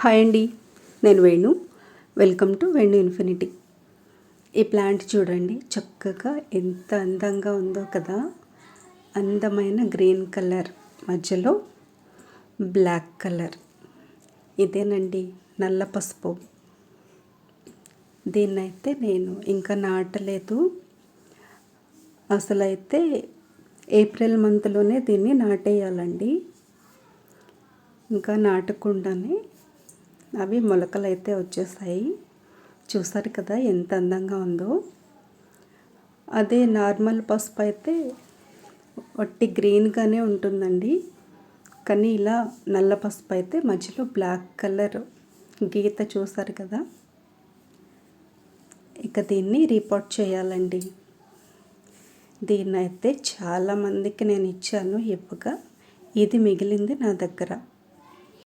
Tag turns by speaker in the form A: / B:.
A: Hi అండి, నేను Venu. Welcome to Venu infinity. ఈ ప్లాంట్ చూడండి, చక్కగా ఎంత అందంగా ఉందో కదా. అందమైన గ్రీన్ కలర్ మధ్యలో బ్లాక్ కలర్, ఇదేనండి నల్ల పసుపు. దీన్నైతే నేను ఇంకా నాటలేదు. అసలైతే ఏప్రిల్ మంత్లోనే దీన్ని నాటేయాలండి. ఇంకా నాటకుండానే అవి మొలకలు అయితే వచ్చేసాయి. చూసారు కదా ఎంత అందంగా ఉందో. అదే నార్మల్ పసుపు అయితే వట్టి గ్రీన్గానే ఉంటుందండి. కానీ ఇలా నల్ల పసుపు అయితే మధ్యలో బ్లాక్ కలర్ గీత చూసారు కదా. ఇక దీన్ని రీపోర్ట్ చేయాలండి. దీన్నైతే చాలామందికి నేను ఇచ్చాను ఇవ్వగా. ఇది మిగిలింది నా దగ్గర.